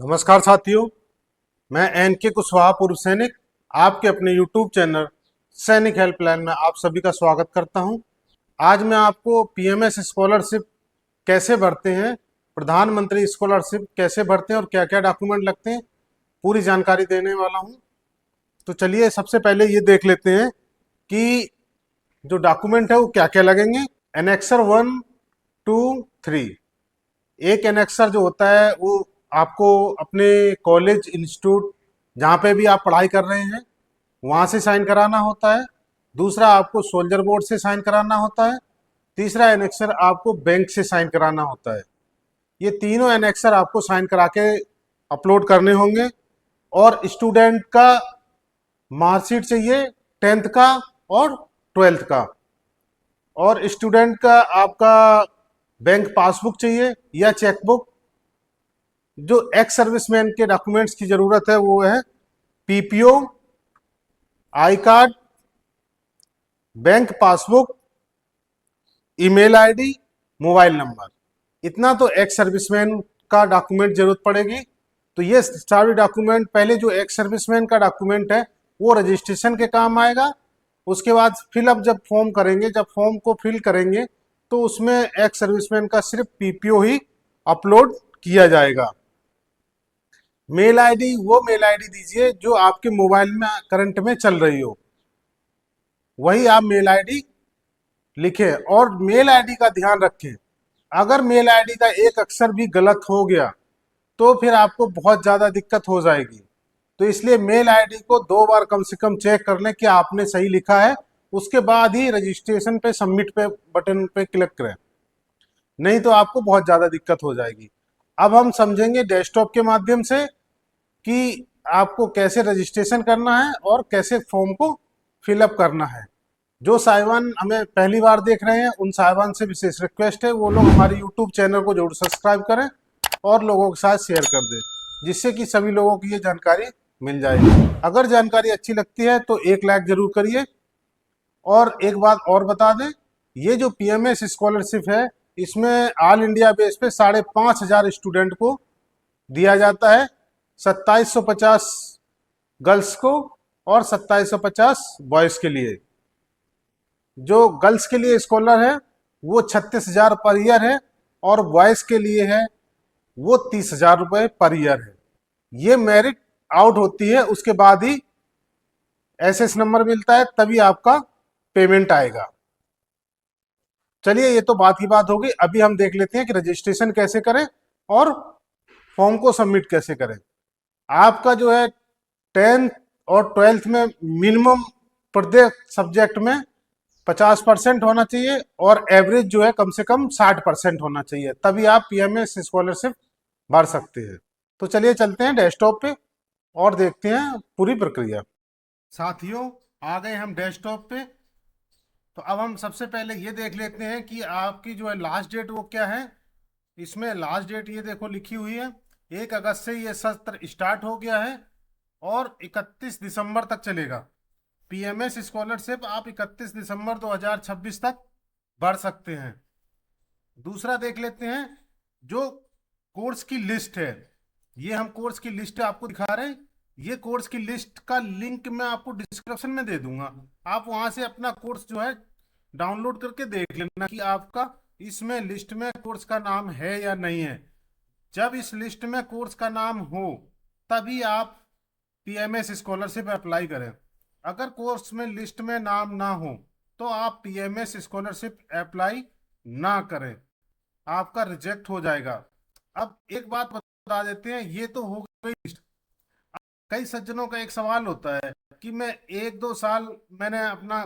नमस्कार साथियों। मैं एन के कुशवाहा पूर्व सैनिक आपके अपने यूट्यूब चैनल सैनिक हेल्पलाइन में आप सभी का स्वागत करता हूं। आज मैं आपको पीएमएस स्कॉलरशिप कैसे भरते हैं, प्रधानमंत्री स्कॉलरशिप कैसे भरते हैं और क्या क्या डॉक्यूमेंट लगते हैं, पूरी जानकारी देने वाला हूं। तो चलिए सबसे पहले ये देख लेते हैं कि जो डॉक्यूमेंट है वो क्या क्या लगेंगे। एनेक्सर 1, 2, 3। एक एनेक्सर जो होता है वो आपको अपने कॉलेज इंस्टीट्यूट जहाँ पे भी आप पढ़ाई कर रहे हैं वहाँ से साइन कराना होता है। दूसरा आपको सोल्जर बोर्ड से साइन कराना होता है। तीसरा एनेक्सर आपको बैंक से साइन कराना होता है। ये तीनों एनेक्सर आपको साइन करा के अपलोड करने होंगे। और स्टूडेंट का मार्कशीट चाहिए, 10th का और 12th का। और स्टूडेंट का आपका बैंक पासबुक चाहिए या चेकबुक। जो एक्स सर्विसमैन के डॉक्यूमेंट्स की जरूरत है वो है PPO, I card, bank passbook, email ID, mobile number. इतना तो एक्स सर्विसमैन का डॉक्यूमेंट जरूरत पड़ेगी। तो ये सारे डॉक्यूमेंट, पहले जो एक्स सर्विसमैन का डॉक्यूमेंट है वो रजिस्ट्रेशन के काम आएगा। उसके बाद फिलअप जब फॉर्म करेंगे, जब फॉर्म को फिल करेंगे तो उसमें एक्स सर्विसमैन का सिर्फ पीपीओ ही अपलोड किया जाएगा। मेल आईडी वो मेल आईडी दीजिए जो आपके मोबाइल में करंट में चल रही हो, वही आप मेल आईडी लिखें। और मेल आईडी का ध्यान रखें, अगर मेल आईडी का एक अक्षर भी गलत हो गया तो फिर आपको बहुत ज़्यादा दिक्कत हो जाएगी। तो इसलिए मेल आईडी को 2 बार कम से कम चेक कर लें कि आपने सही लिखा है, उसके बाद ही रजिस्ट्रेशन पे सबमिट पे बटन पे क्लिक करें, नहीं तो आपको बहुत ज़्यादा दिक्कत हो जाएगी। अब हम समझेंगे डेस्कटॉप के माध्यम से कि आपको कैसे रजिस्ट्रेशन करना है और कैसे फॉर्म को फिलअप करना है। जो साहिबान हमें पहली बार देख रहे हैं उन साहिबान से विशेष रिक्वेस्ट है वो लोग हमारे यूट्यूब चैनल को जरूर सब्सक्राइब करें और लोगों के साथ शेयर कर दें, जिससे कि सभी लोगों की ये जानकारी मिल जाएगी। अगर जानकारी अच्छी लगती है तो एक लाइक जरूर करिए। और एक बात और बता दें, ये जो पीएमएस स्कॉलरशिप है इसमें ऑल इंडिया बेस पे 5,500 स्टूडेंट को दिया जाता है। 2750 गर्ल्स को और 2750 बॉयज के लिए। जो गर्ल्स के लिए स्कॉलर है वो 36,000 पर ईयर है और बॉयज के लिए है वो 30,000 रुपये पर ईयर है। ये मेरिट आउट होती है, उसके बाद ही एसएस नंबर मिलता है, तभी आपका पेमेंट आएगा। चलिए ये तो बात की बात होगी। अभी हम देख लेते हैं कि रजिस्ट्रेशन कैसे करें और फॉर्म को सबमिट कैसे करें। आपका जो है 10th और 12th में मिनिमम प्रत्येक सब्जेक्ट में 50% होना चाहिए और एवरेज जो है कम से कम 60% होना चाहिए, तभी आप पीएमएस स्कॉलरशिप भर सकते हैं। तो चलिए चलते हैं डेस्कटॉप पे और देखते हैं पूरी प्रक्रिया। साथियों, आ गए हम डेस्कटॉप पे। तो अब हम सबसे पहले ये देख लेते हैं कि आपकी जो है लास्ट डेट वो क्या है। इसमें लास्ट डेट ये देखो लिखी हुई है, 1 अगस्त से ये सत्र स्टार्ट हो गया है और 31 दिसंबर तक चलेगा। पीएमएस स्कॉलरशिप आप 31 दिसंबर 2026 तक भर सकते हैं। दूसरा देख लेते हैं जो कोर्स की लिस्ट है। ये हम कोर्स की लिस्ट आपको दिखा रहे हैं। ये कोर्स की लिस्ट का लिंक मैं आपको डिस्क्रिप्शन में दे दूंगा। आप वहां से अपना कोर्स जो है डाउनलोड करके देख लेना कि आपका इसमें लिस्ट में कोर्स का नाम है या नहीं है। जब इस लिस्ट में कोर्स का नाम हो तभी आप पीएमएस स्कॉलरशिप अप्लाई करें। अगर कोर्स में लिस्ट में नाम ना हो तो आप पीएमएस स्कॉलरशिप अप्लाई ना करें, आपका रिजेक्ट हो जाएगा। अब एक बात बता देते हैं, ये तो हो गई लिस्ट। कई सज्जनों का एक सवाल होता है कि मैं 1-2 साल मैंने अपना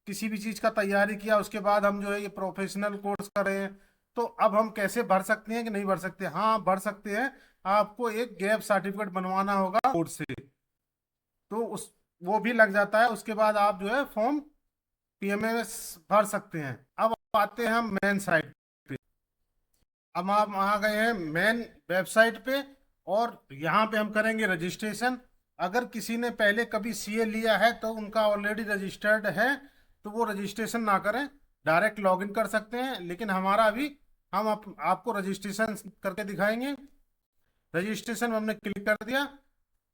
किसी भी चीज का तैयारी किया, उसके बाद हम जो है ये प्रोफेशनल कोर्स कर रहे हैं, तो अब हम कैसे भर सकते हैं कि नहीं भर सकते? हाँ भर सकते हैं। आपको एक गैप सर्टिफिकेट बनवाना होगा बोर्ड से, तो उस वो भी लग जाता है। उसके बाद आप जो है फॉर्म पीएमएस भर सकते हैं। अब आते हैं हम मेन साइट पे। अब हम आ गए हैं मेन वेबसाइट पे और यहाँ पे हम करेंगे रजिस्ट्रेशन। अगर किसी ने पहले कभी सीए लिया है तो उनका ऑलरेडी रजिस्टर्ड है, तो वो रजिस्ट्रेशन ना करें, डायरेक्ट लॉगिन कर सकते हैं। लेकिन हमारा अभी हम आपको रजिस्ट्रेशन करके दिखाएंगे। रजिस्ट्रेशन में हमने क्लिक कर दिया।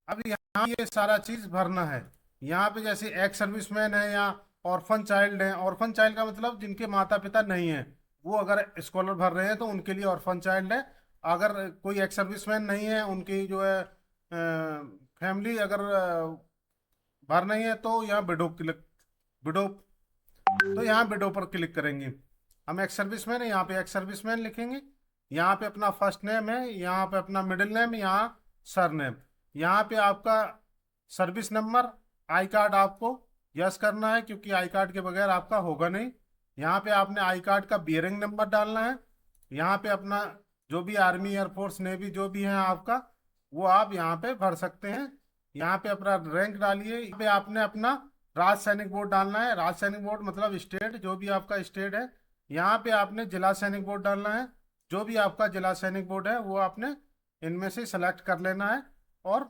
अब यहाँ ये सारा चीज भरना है। यहाँ पे जैसे एक्स सर्विसमैन है या ऑर्फन चाइल्ड है। ऑर्फन चाइल्ड का मतलब जिनके माता पिता नहीं है, वो अगर स्कॉलर भर रहे हैं तो उनके लिए ऑर्फन चाइल्ड है। अगर कोई एक्स सर्विसमैन नहीं है, उनकी जो है फैमिली अगर भर नहीं है, तो यहाँ विडो क्लिक, विडो, तो यहाँ विडो पर क्लिक करेंगे। हम एक्स सर्विसमैन है, यहाँ पे एक्स सर्विसमैन लिखेंगे। यहाँ पे अपना फर्स्ट नेम है, यहाँ पे अपना मिडिल नेम, यहाँ सर नेम। यहाँ पे आपका सर्विस नंबर, आई कार्ड आपको यस करना है, क्योंकि आई कार्ड के बगैर आपका होगा नहीं। यहाँ पे आपने आई कार्ड का बियरिंग नंबर डालना है। यहाँ पे अपना जो भी आर्मी, एयरफोर्स, नेवी जो भी है आपका, वो आप यहाँ पे भर सकते हैं। यहाँ पे अपना रैंक डालिए। यहाँ पे आपने अपना राज्य सैनिक बोर्ड डालना है। राज्य सैनिक बोर्ड मतलब स्टेट, जो भी आपका स्टेट है। यहाँ पे आपने जिला सैनिक बोर्ड डालना है। जो भी आपका जिला सैनिक बोर्ड है वो आपने इनमें से सेलेक्ट कर लेना है और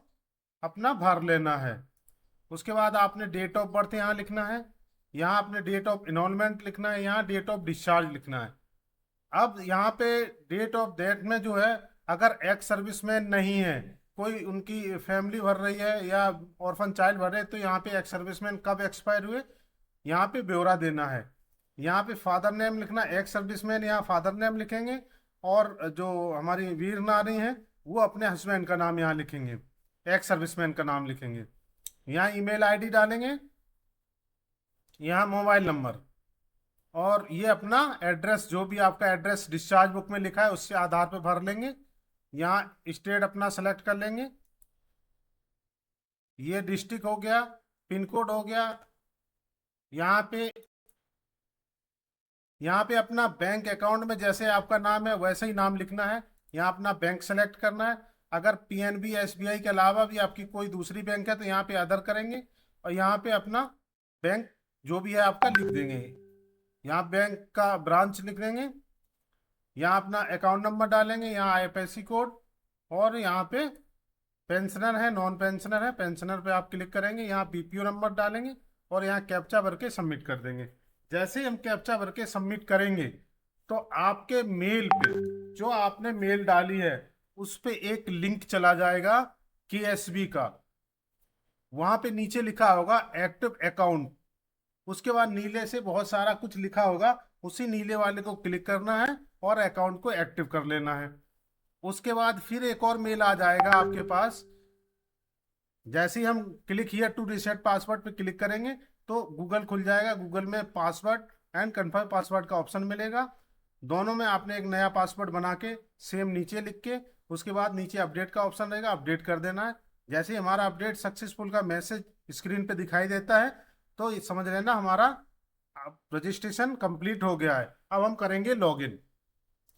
अपना भर लेना है। उसके बाद आपने डेट ऑफ बर्थ यहाँ लिखना है। यहाँ आपने डेट ऑफ इनरोलमेंट लिखना है। यहाँ डेट ऑफ डिस्चार्ज लिखना है। अब यहाँ पे डेट ऑफ डेथ में जो है, अगर एक्स सर्विसमैन नहीं है, कोई उनकी फैमिली भर रही है या ऑर्फन चाइल्ड भर रहे हैं, तो यहाँ पे एक्स सर्विसमैन कब एक्सपायर हुए, यहाँ पे ब्यौरा देना है। यहाँ पे फादर नेम लिखना, एक्स सर्विसमैन यहाँ फादर नेम लिखेंगे। और जो हमारी वीर नारी हैं, वो अपने हस्बैंड का नाम यहाँ लिखेंगे, एक्स सर्विसमैन का नाम लिखेंगे। यहाँ ईमेल आईडी डालेंगे, यहाँ मोबाइल नंबर, और ये अपना एड्रेस, जो भी आपका एड्रेस डिस्चार्ज बुक में लिखा है उससे आधार पे भर लेंगे। यहाँ स्टेट अपना सेलेक्ट कर लेंगे। ये डिस्ट्रिक्ट हो गया, पिन कोड हो गया। यहाँ पे यहाँ पे अपना बैंक अकाउंट में जैसे आपका नाम है वैसे ही नाम लिखना है। यहाँ अपना बैंक सेलेक्ट करना है। अगर पीएनबी, एसबीआई के अलावा भी आपकी कोई दूसरी बैंक है तो यहाँ पे अदर करेंगे, और यहाँ पे अपना बैंक जो भी है आपका लिख देंगे। यहाँ बैंक का ब्रांच लिख देंगे। यहाँ अपना अकाउंट नंबर डालेंगे, यहाँ आईएफएससी कोड, और यहाँ पे पेंशनर है, नॉन पेंशनर है, पेंशनर पे आप क्लिक करेंगे। यहाँ बीपीओ नंबर डालेंगे और यहाँ कैप्चा भर के सबमिट कर देंगे। जैसे ही हम कैप्चा भर के सबमिट करेंगे तो आपके मेल पे, जो आपने मेल डाली है उस पे एक लिंक चला जाएगा केएसबी का। वहां पे नीचे लिखा होगा एक्टिव अकाउंट। उसके बाद नीले से बहुत सारा कुछ लिखा होगा, उसी नीले वाले को क्लिक करना है और अकाउंट को एक्टिव कर लेना है। उसके बाद फिर एक और मेल आ जाएगा आपके पास। जैसे ही हम click here to reset password पे क्लिक करेंगे तो गूगल खुल जाएगा। गूगल में पासवर्ड एंड कन्फर्म पासवर्ड का ऑप्शन मिलेगा। दोनों में आपने एक नया पासवर्ड बना के सेम नीचे लिख के, उसके बाद नीचे अपडेट का ऑप्शन रहेगा, अपडेट कर देना है। जैसे ही हमारा अपडेट सक्सेसफुल का मैसेज स्क्रीन पे दिखाई देता है तो ये समझ लेना हमारा रजिस्ट्रेशन कंप्लीट हो गया है। अब हम करेंगे लॉगिन।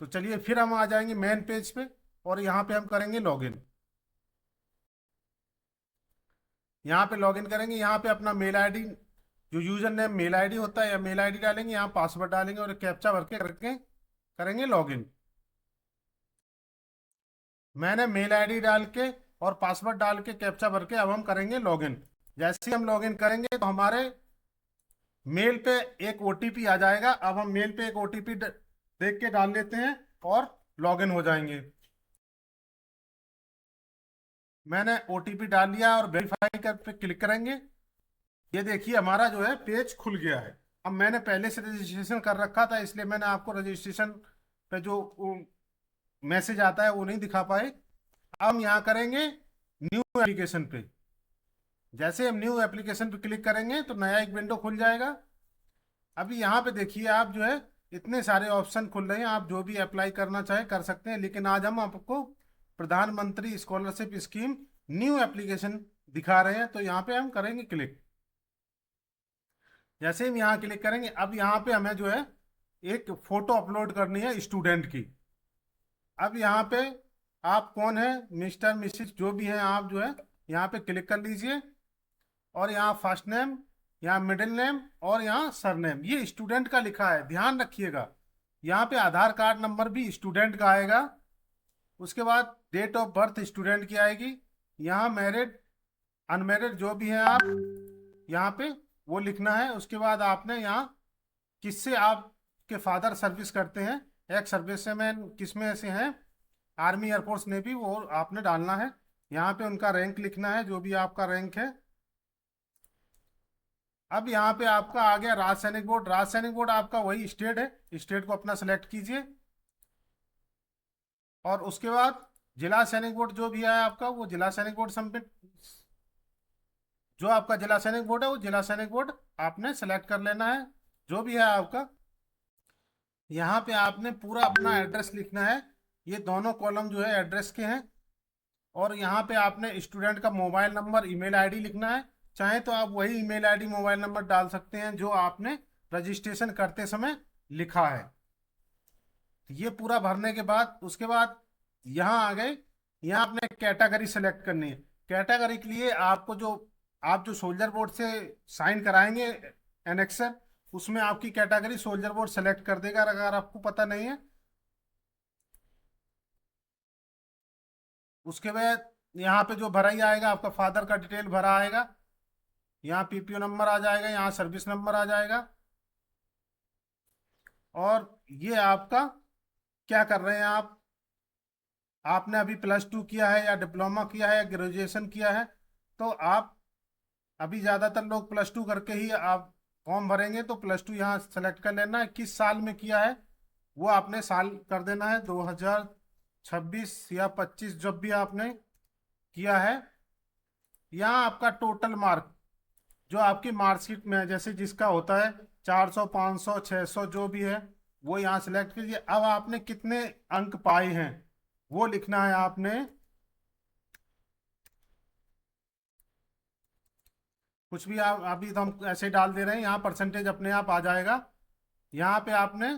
तो चलिए फिर हम आ जाएंगे मेन पेज पे और यहाँ पे हम करेंगे लॉगिन। यहाँ पे लॉगिन करेंगे। यहाँ पे अपना मेल आईडी, जो यूजर नेम मेल आईडी होता है, या मेल आईडी डालेंगे, यहाँ पासवर्ड डालेंगे और कैप्चा भर के करके करेंगे लॉगिन। मैंने मेल आईडी डाल के और पासवर्ड डाल के कैप्चा भर के अब हम करेंगे लॉगिन। जैसे ही हम लॉगिन करेंगे तो हमारे मेल पे एक ओटीपी आ जाएगा। अब हम मेल पे एक ओटीपी देख के डाल लेते हैं और लॉगिन हो जाएंगे। मैंने ओटीपी डाल लिया और वेरीफाई कर पे क्लिक करेंगे। ये देखिए हमारा जो है पेज खुल गया है। अब मैंने पहले से रजिस्ट्रेशन कर रखा था, इसलिए मैंने आपको रजिस्ट्रेशन पे जो मैसेज आता है वो नहीं दिखा पाए। अब हम यहाँ करेंगे न्यू एप्लीकेशन पे। जैसे हम न्यू एप्लीकेशन पे क्लिक करेंगे तो नया एक विंडो खुल जाएगा। अभी यहाँ पे देखिए आप जो है इतने सारे ऑप्शन खुल रहे हैं, आप जो भी अप्लाई करना चाहें कर सकते हैं। लेकिन आज हम आपको प्रधानमंत्री स्कॉलरशिप स्कीम न्यू एप्लीकेशन दिखा रहे हैं, तो यहाँ पे हम करेंगे क्लिक। जैसे हम यहाँ क्लिक करेंगे, अब यहाँ पे हमें जो है एक फोटो अपलोड करनी है स्टूडेंट की। अब यहाँ पे आप कौन है, मिस्टर मिसिस जो भी हैं, आप जो है यहाँ पे क्लिक कर लीजिए और यहाँ फर्स्ट नेम, यहाँ मिडिल नेम और यहाँ सरनेम, ये स्टूडेंट का लिखा है, ध्यान रखिएगा। यहाँ पे आधार कार्ड नंबर भी स्टूडेंट का आएगा। उसके बाद डेट ऑफ बर्थ स्टूडेंट की आएगी। यहाँ मैरिड, अनमैरिड जो भी हैं आप यहाँ पे वो लिखना है। उसके बाद आपने यहाँ किससे आपके फादर सर्विस करते हैं, एक सर्विसमैन किस में से हैं, आर्मी, एयरफोर्स, नेवी, वो आपने डालना है। यहाँ पे उनका रैंक लिखना है, जो भी आपका रैंक है। अब यहाँ पे आपका आ गया राज्य सैनिक बोर्ड। राज्य सैनिक बोर्ड आपका वही स्टेट है, स्टेट को अपना सेलेक्ट कीजिए। और उसके बाद जिला सैनिक बोर्ड जो भी है आपका, वो जिला सैनिक बोर्ड सबमिट, जो आपका जिला सैनिक बोर्ड है वो जिला सैनिक बोर्ड आपने सेलेक्ट कर लेना है, जो भी है आपका। यहाँ पे आपने पूरा अपना एड्रेस लिखना है। ये दोनों कॉलम जो है एड्रेस के हैं। और यहाँ पे आपने स्टूडेंट का मोबाइल नंबर, ईमेल आईडी लिखना है। चाहे तो आप वही ईमेल आईडी, मोबाइल नंबर डाल सकते हैं जो आपने रजिस्ट्रेशन करते समय लिखा है। ये पूरा भरने के बाद उसके बाद यहाँ आ गए। यहाँ आपने कैटेगरी सेलेक्ट करनी है। कैटेगरी के लिए आपको जो, आप जो सोल्जर बोर्ड से साइन कराएंगे एनेक्सर, उसमें आपकी कैटेगरी सोल्जर बोर्ड सेलेक्ट कर देगा, अगर आपको पता नहीं है। उसके बाद यहाँ पे जो भरा ही आएगा, आपका फादर का डिटेल भरा आएगा। यहाँ पीपीओ नंबर आ जाएगा, यहाँ सर्विस नंबर आ जाएगा। और ये आपका क्या कर रहे हैं आप, आपने अभी +2 किया है या डिप्लोमा किया है या ग्रेजुएशन किया है, तो आप, अभी ज़्यादातर लोग +2 करके ही आप फॉर्म भरेंगे, तो +2 यहाँ सेलेक्ट कर लेना है। किस साल में किया है वो आपने साल कर देना है, 2026 या 25, जब भी आपने किया है। यहाँ आपका टोटल मार्क जो आपकी मार्कशीट में है, जैसे जिसका होता है 400, 500, 600 जो भी है, वो यहाँ सेलेक्ट कीजिए। अब आपने कितने अंक पाए हैं वो लिखना है आपने। कुछ भी आप, अभी तो हम ऐसे ही डाल दे रहे हैं, यहाँ परसेंटेज अपने आप आ जाएगा। यहाँ पे आपने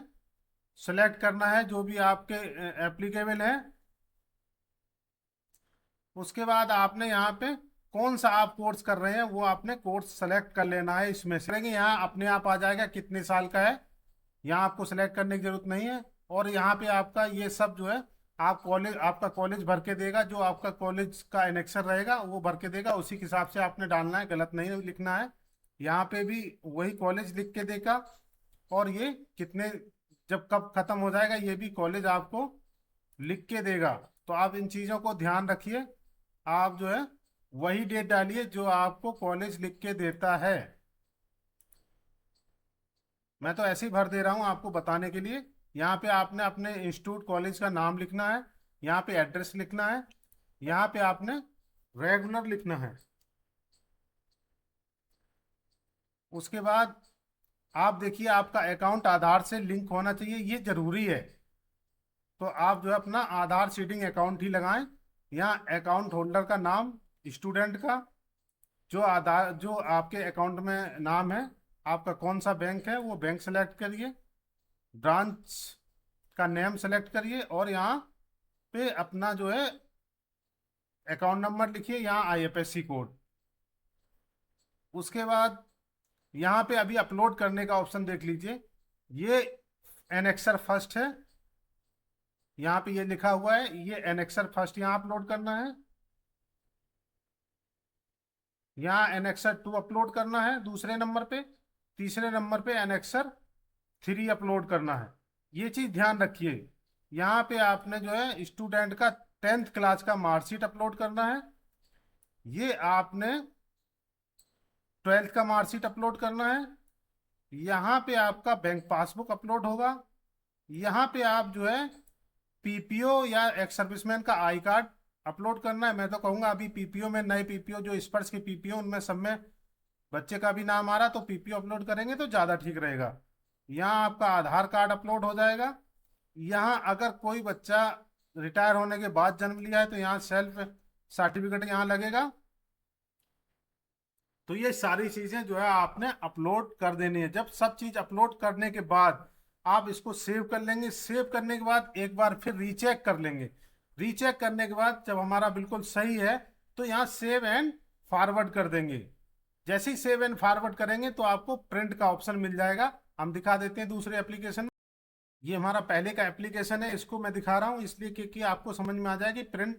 सेलेक्ट करना है जो भी आपके एप्लीकेबल है। उसके बाद आपने यहाँ पे कौन सा आप कोर्स कर रहे हैं वो आपने कोर्स सेलेक्ट कर लेना है। इसमें से यहाँ अपने आप आ जाएगा कितने साल का है, यहाँ आपको सेलेक्ट करने की जरूरत नहीं है। और यहाँ पे आपका ये सब जो है, आप कॉलेज, आपका कॉलेज भर के देगा, जो आपका कॉलेज का एनेक्सर रहेगा वो भर के देगा, उसी के हिसाब से आपने डालना है, गलत नहीं लिखना है। यहाँ पे भी वही कॉलेज लिख के देगा। और ये कितने, जब कब खत्म हो जाएगा ये भी कॉलेज आपको लिख के देगा। तो आप इन चीज़ों को ध्यान रखिए। आप जो है वही डेट डालिए जो आपको कॉलेज लिख के देता है। मैं तो ऐसे ही भर दे रहा हूँ आपको बताने के लिए। यहाँ पे आपने अपने इंस्टीट्यूट कॉलेज का नाम लिखना है, यहाँ पे एड्रेस लिखना है, यहाँ पे आपने रेगुलर लिखना है। उसके बाद आप देखिए, आपका अकाउंट आधार से लिंक होना चाहिए, ये जरूरी है। तो आप जो है अपना आधार सीडिंग अकाउंट ही लगाएं। यहाँ अकाउंट होल्डर का नाम, स्टूडेंट का जो आधार, जो आपके अकाउंट में नाम है, आपका कौन सा बैंक है वो बैंक सेलेक्ट करिए, ब्रांच का नेम सेलेक्ट करिए, और यहाँ पे अपना जो है अकाउंट नंबर लिखिए, यहाँ आईएफएससी कोड। उसके बाद यहाँ पे अभी अपलोड करने का ऑप्शन देख लीजिए, ये एनेक्सर फर्स्ट है, यहाँ पे ये लिखा हुआ है, ये एनेक्सर फर्स्ट यहाँ अपलोड करना है। यहाँ एनेक्सर 2 अपलोड करना है दूसरे नंबर पे। तीसरे नंबर पे एनेक्सर 3 अपलोड करना है। ये चीज़ ध्यान रखिए। यहाँ पे आपने जो है स्टूडेंट का 10th क्लास का मार्कशीट अपलोड करना है। ये आपने 12th का मार्कशीट अपलोड करना है। यहाँ पे आपका बैंक पासबुक अपलोड होगा। यहाँ पे आप जो है पीपीओ या एक्स सर्विसमैन का आई कार्ड अपलोड करना है। मैं तो कहूँगा अभी पीपीओ में, नए पीपीओ जो स्पर्श के पीपीओ, उनमें सब में बच्चे का भी नाम आ रहा, तो पीपीओ अपलोड करेंगे तो ज़्यादा ठीक रहेगा। यहाँ आपका आधार कार्ड अपलोड हो जाएगा। यहाँ अगर कोई बच्चा रिटायर होने के बाद जन्म लिया है तो यहाँ सेल्फ सर्टिफिकेट यहाँ लगेगा। तो ये सारी चीज़ें जो है आपने अपलोड कर देनी है। जब सब चीज़ अपलोड करने के बाद आप इसको सेव कर लेंगे। सेव करने के बाद एक बार फिर रीचेक कर लेंगे। रीचेक करने के बाद जब हमारा बिल्कुल सही है तो यहाँ सेव एंड फॉरवर्ड कर देंगे। जैसे ही सेव एंड फॉरवर्ड करेंगे तो आपको प्रिंट का ऑप्शन मिल जाएगा। हम दिखा देते हैं दूसरे एप्लीकेशन में। ये हमारा पहले का एप्लीकेशन है, इसको मैं दिखा रहा हूँ इसलिए कि आपको समझ में आ जाए कि प्रिंट,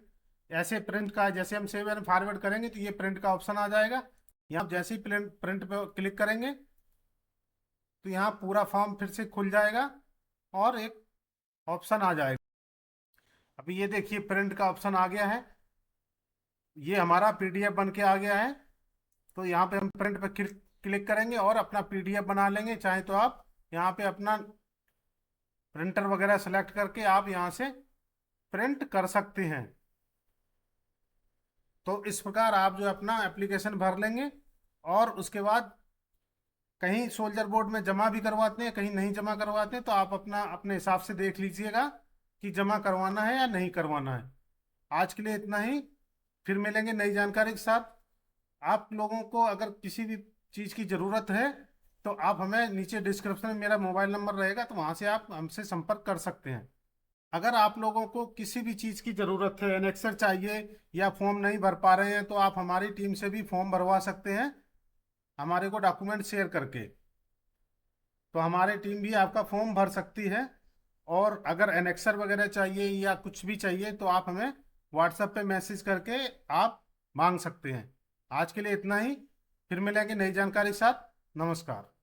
ऐसे प्रिंट का, जैसे हम सेव एंड फॉरवर्ड करेंगे तो ये प्रिंट का ऑप्शन आ जाएगा। यहाँ जैसे ही प्रिंट प्रिंट पे क्लिक करेंगे तो यहाँ पूरा फॉर्म फिर से खुल जाएगा और एक ऑप्शन आ जाएगा। अब अभी ये देखिए प्रिंट का ऑप्शन आ गया है, ये हमारा पीडीएफ बन के आ गया है। तो यहाँ पे हम प्रिंट पे क्लिक करेंगे और अपना पीडीएफ बना लेंगे। चाहे तो आप यहाँ पे अपना प्रिंटर वगैरह सेलेक्ट करके आप यहाँ से प्रिंट कर सकते हैं। तो इस प्रकार आप जो अपना एप्लीकेशन भर लेंगे और उसके बाद कहीं सोल्जर बोर्ड में जमा भी करवाते हैं, कहीं नहीं जमा करवाते हैं, तो आप अपना अपने हिसाब से देख लीजिएगा कि जमा करवाना है या नहीं करवाना है। आज के लिए इतना ही, फिर मिलेंगे नई जानकारी के साथ। आप लोगों को अगर किसी भी चीज़ की ज़रूरत है तो आप हमें नीचे डिस्क्रिप्शन में मेरा मोबाइल नंबर रहेगा, तो वहाँ से आप हमसे संपर्क कर सकते हैं। अगर आप लोगों को किसी भी चीज़ की ज़रूरत है, एनेक्सर चाहिए या फॉर्म नहीं भर पा रहे हैं, तो आप हमारी टीम से भी फॉर्म भरवा सकते हैं हमारे को डॉक्यूमेंट शेयर करके। तो हमारी टीम भी आपका फॉर्म भर सकती है। और अगर एनेक्सर वगैरह चाहिए या कुछ भी चाहिए तो आप हमें व्हाट्सएप पे मैसेज करके आप मांग सकते हैं। आज के लिए इतना ही, फिर मिलेंगे नई जानकारी के साथ। नमस्कार।